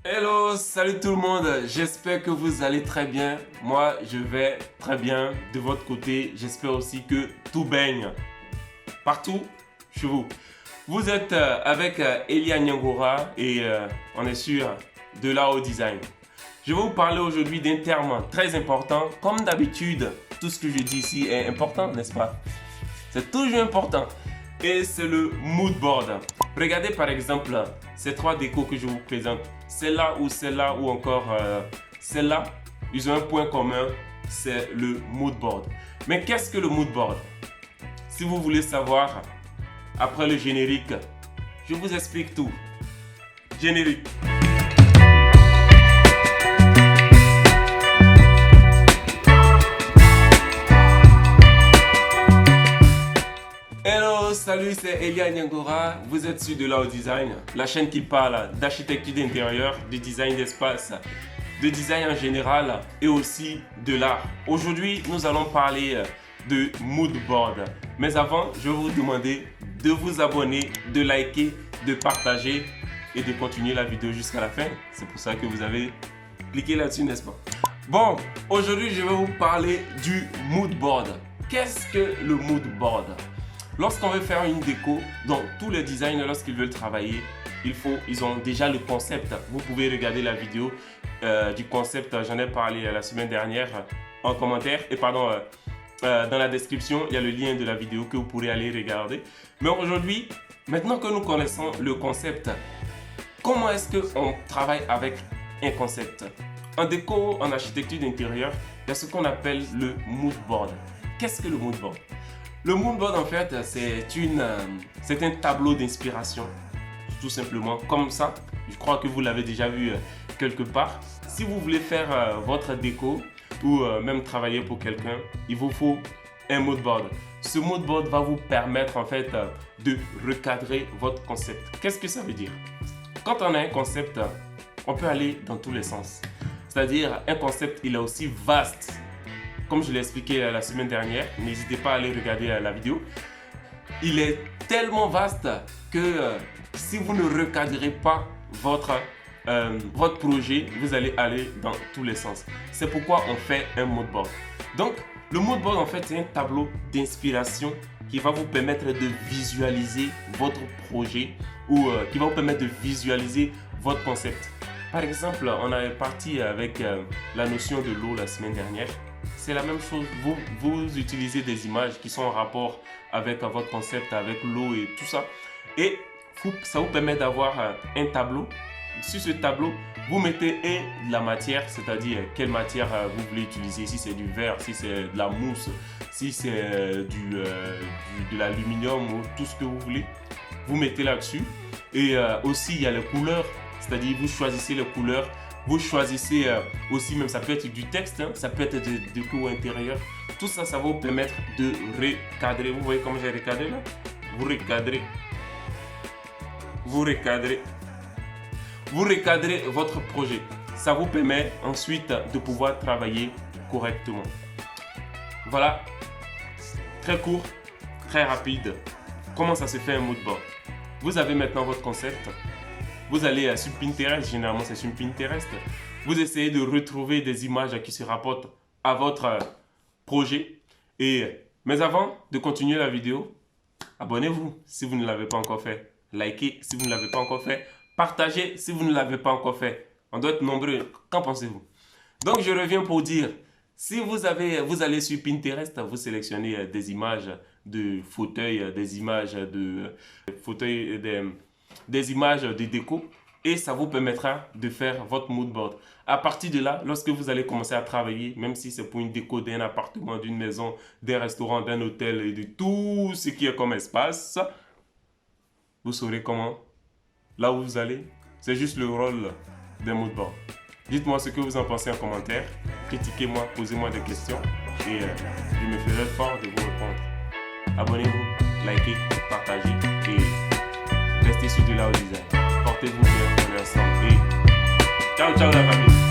Hello, salut tout le monde, j'espère que vous allez très bien. Moi, je vais très bien de votre côté. J'espère aussi que tout baigne partout chez vous. Vous êtes avec Elia Nyangora et on est sur de l'art au design. Je vais vous parler aujourd'hui d'un terme très important. Comme d'habitude, tout ce que je dis ici est important, n'est-ce pas? C'est toujours important. Et c'est le mood board. Regardez par exemple ces trois décos que je vous présente. Celle-là ou encore celle-là, ils ont un point commun, c'est le mood board. Mais qu'est-ce que le mood board? Si vous voulez savoir, après le générique, je vous explique tout. Générique. Hello, salut, c'est Elia Nyangora. Vous êtes sur de l'art au design, la chaîne qui parle d'architecture d'intérieur, de design d'espace, de design en général et aussi de l'art. Aujourd'hui, nous allons parler de mood board. Mais avant, je vais vous demander de vous abonner, de liker, de partager et de continuer la vidéo jusqu'à la fin. C'est pour ça que vous avez cliqué là-dessus, n'est-ce pas? Bon, aujourd'hui, je vais vous parler du mood board. Qu'est-ce que le mood board? Lorsqu'on veut faire une déco, donc tous les designers, lorsqu'ils veulent travailler, ils ont déjà le concept. Vous pouvez regarder la vidéo du concept, j'en ai parlé la semaine dernière en commentaire. Et pardon, dans la description, il y a le lien de la vidéo que vous pourrez aller regarder. Mais aujourd'hui, maintenant que nous connaissons le concept, comment est-ce qu'on travaille avec un concept? En déco, en architecture d'intérieur, il y a ce qu'on appelle le mood board. Qu'est-ce que le mood board? Le mood board, en fait, c'est un tableau d'inspiration, tout simplement, comme ça. Je crois que vous l'avez déjà vu quelque part. Si vous voulez faire votre déco ou même travailler pour quelqu'un, il vous faut un mood board. Ce mood board va vous permettre, en fait, de recadrer votre concept. Qu'est-ce que ça veut dire? Quand on a un concept, on peut aller dans tous les sens. C'est-à-dire, un concept, il est aussi vaste. Comme je l'ai expliqué la semaine dernière, n'hésitez pas à aller regarder la vidéo. Il est tellement vaste que si vous ne recadrez pas votre projet, vous allez aller dans tous les sens. C'est pourquoi on fait un mood board. Donc, le mood board, en fait, c'est un tableau d'inspiration qui va vous permettre de visualiser votre projet ou qui va vous permettre de visualiser votre concept. Par exemple, on est parti avec la notion de l'eau la semaine dernière. C'est la même chose, vous utilisez des images qui sont en rapport avec votre concept, avec l'eau et tout ça. Et ça vous permet d'avoir un tableau. Sur ce tableau, vous mettez de la matière, c'est-à-dire quelle matière vous voulez utiliser. Si c'est du verre, si c'est de la mousse, si c'est de l'aluminium ou tout ce que vous voulez. Vous mettez là-dessus. Et aussi, il y a les couleurs, c'est-à-dire vous choisissez les couleurs. Vous choisissez aussi, même ça peut être du texte, hein, ça peut être des décos intérieurs. Tout ça, ça va vous permettre de recadrer. Vous voyez comment j'ai recadré là? Vous recadrez. Vous recadrez. Vous recadrez votre projet. Ça vous permet ensuite de pouvoir travailler correctement. Voilà. Très court, très rapide. Comment ça se fait un mood board? Vous avez maintenant votre concept. Vous allez sur Pinterest, généralement c'est sur Pinterest. Vous essayez de retrouver des images qui se rapportent à votre projet. Mais avant de continuer la vidéo, abonnez-vous si vous ne l'avez pas encore fait. Likez si vous ne l'avez pas encore fait. Partagez si vous ne l'avez pas encore fait. On doit être nombreux. Qu'en pensez-vous? Donc je reviens pour dire, si vous allez sur Pinterest, vous sélectionnez des images de fauteuils, des images de fauteuils, des images de déco et ça vous permettra de faire votre mood board. À partir de là, lorsque vous allez commencer à travailler, même si c'est pour une déco d'un appartement, d'une maison, d'un restaurant, d'un hôtel et de tout ce qui est comme espace, vous saurez comment. Là où vous allez, c'est juste le rôle d'un mood board. Dites-moi ce que vous en pensez en commentaire, critiquez-moi, posez-moi des questions et je me ferai fort de vous répondre. Abonnez-vous, likez, partagez et restez sur de l'art au design. Portez-vous bien, prenez ensemble et ciao ciao la famille.